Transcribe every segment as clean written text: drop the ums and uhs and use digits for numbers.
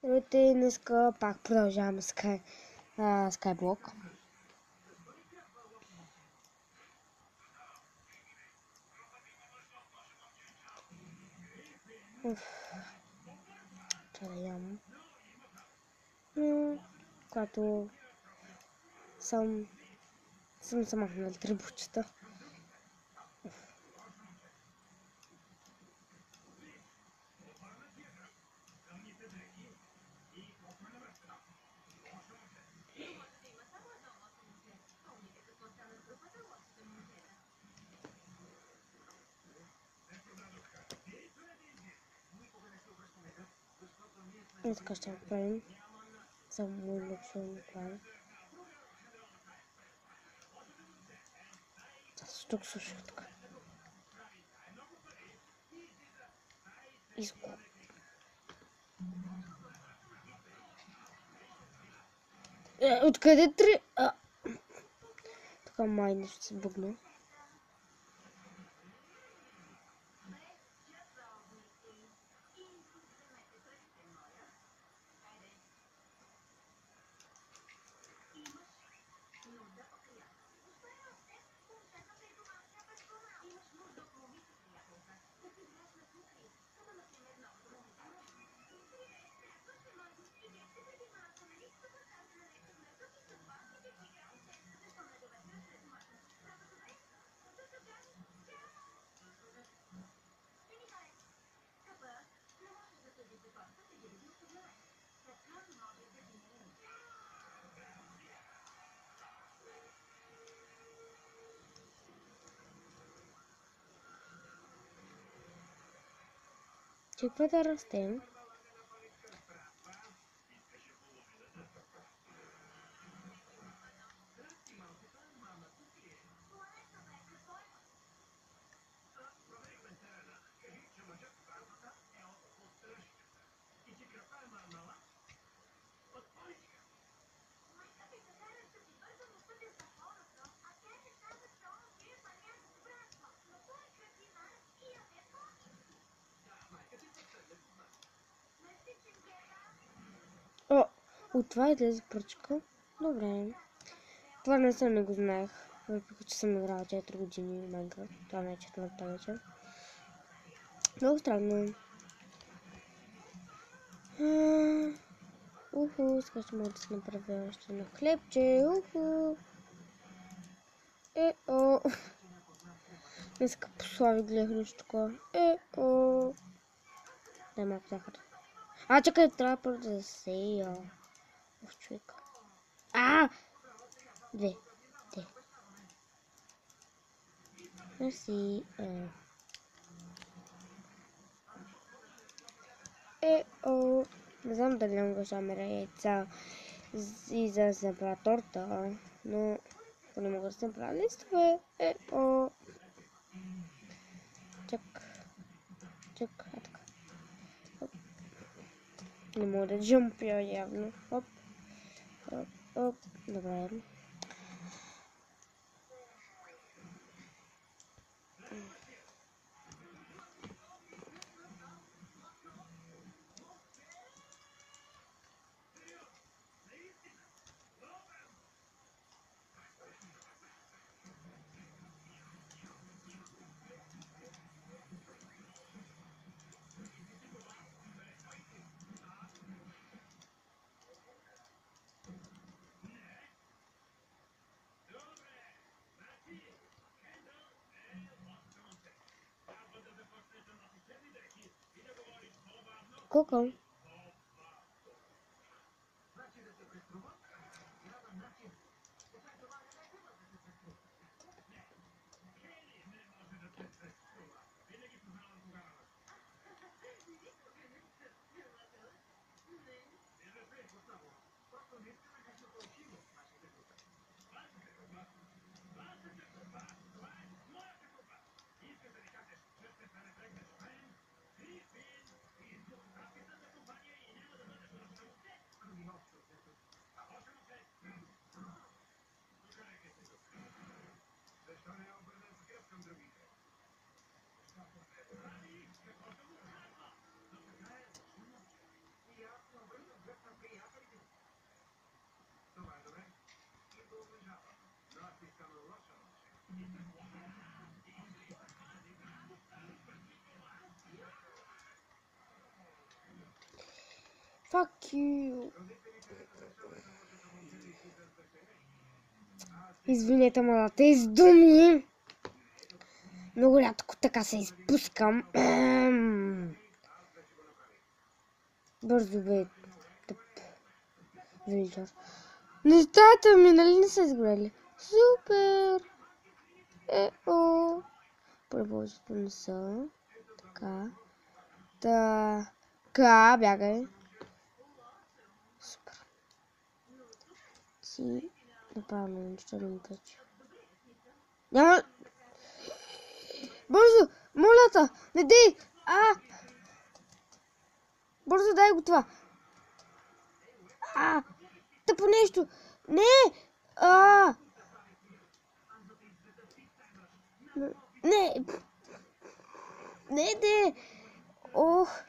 Здравейте, днеска пак продължаваме Skyblock. Трябва да ям. Когато съм махнал трибучета. И така ще направим за мой луксозен план. Тук слушах така. Изко. Откъде три? Така май нещо се бъгна. Какво да растем? От това излезе пръчка. Добре. Това не го знаех. Въпреки че съм играла 4 години в Майнкрафт. Това не е четвърта вечер. Много странно. Сега ще мога да се направя още на хлебче. Днеска по Слави гледах нещо такова. Дай малко захар. Чакай, трябва първо да засея. Човек. Две. Мерси. Не знам дали не мога да меря яйца и за да се направя торта, но ако не мога да се направя листове, Чак, така. Не мога да джампя явно. Добре. Колко? Fuck you. Извинете, мала, тези думи. Много рядко така се изпускам. Бързо бе. Тъп. Виличар. Нещата ми, нали не са изгорели? Супер! О! Повечето не са. Така. Така, бягай. Супер. Си направо нищо не ми пречи. Няма... Бързо! Моля те! Не дей! Бързо дай го това! Тъпо нещо! Не! Не! Не, де! Ох!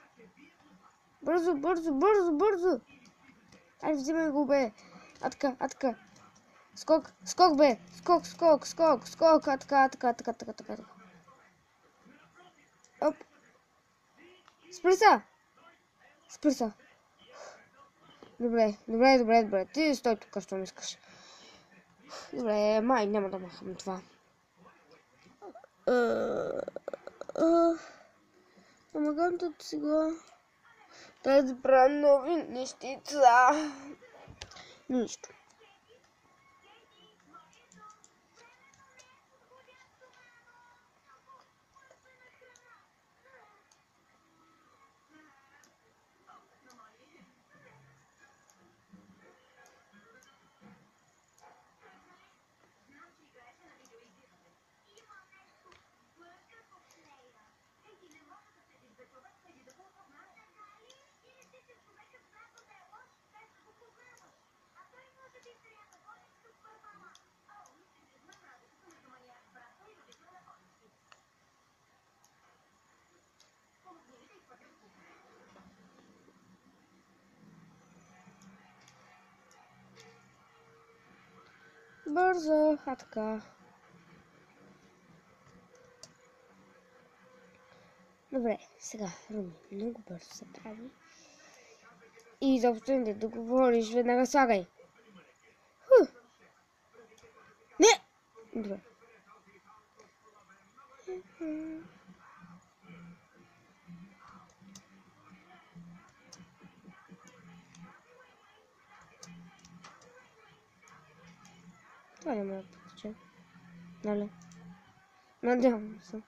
Бързо, бързо, бързо, бързо! Айде, взимай го, бе! Атка. Скок, бе! Скок! Атка. Оп! Спри са! Добре. Ти стой тук, що не искаш. Добре, май няма да махам това. Помагам тут сега. Да избра нови нещица. Нищо. Бързо, така. Добре, сега, Руми, много бързо се прави. И изобщо не да говориш, веднага слагай. Не! Добре. Това не ме да потече. Нали? Надявам се.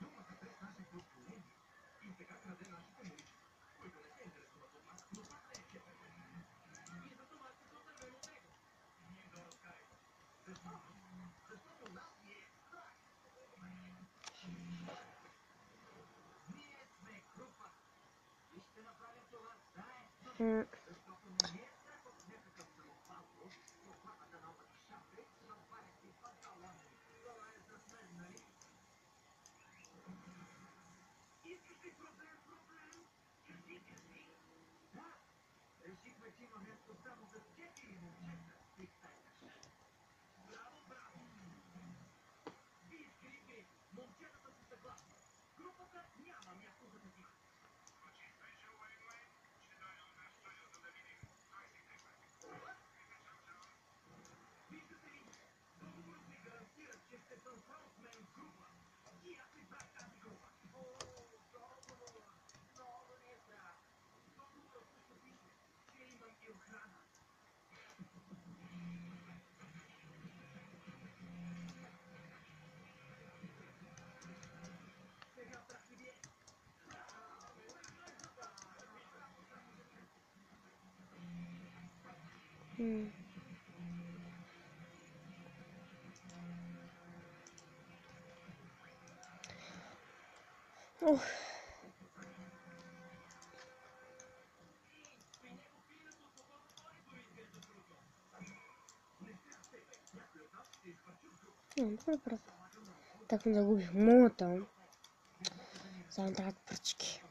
Добре. Так ми загубих моята. Само трябват пръчки.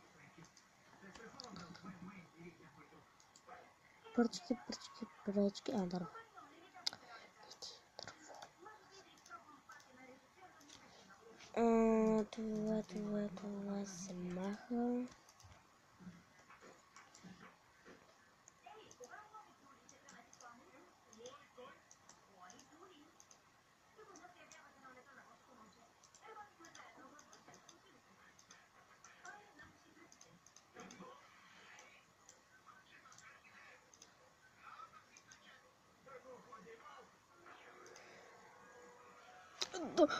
Пръчки. Дърво. Това се маха.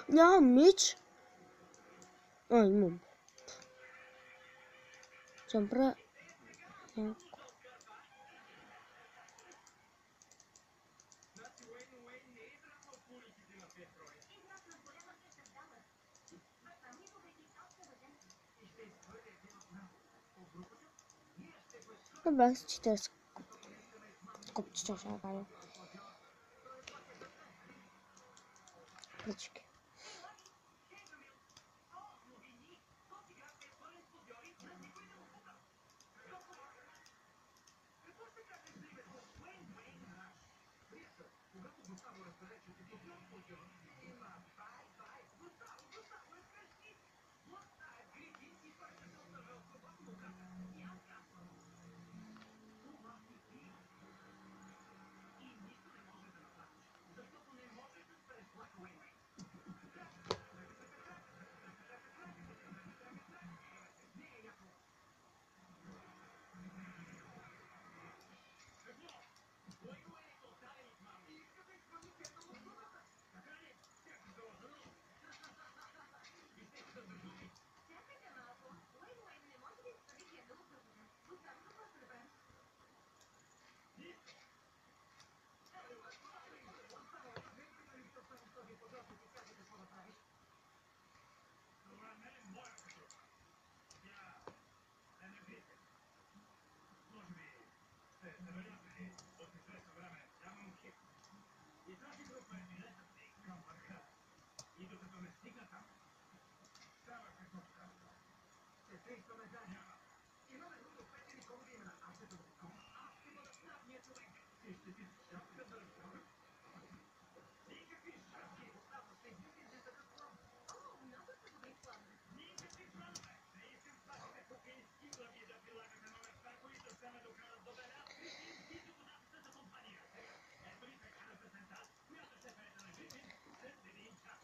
Нямам меч. Имам. Чампра. Добре, с 40 копчета ще направя. Пръчки.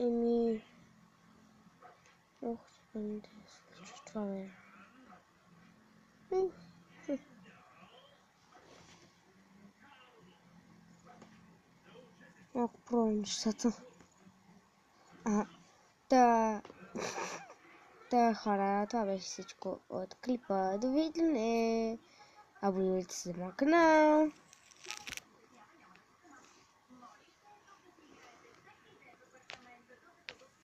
Еми... Ох, това е. Малко пробвам нещата. Хора, това беше всичко от клипа. Довиждане! Абонирайте се за моя канал.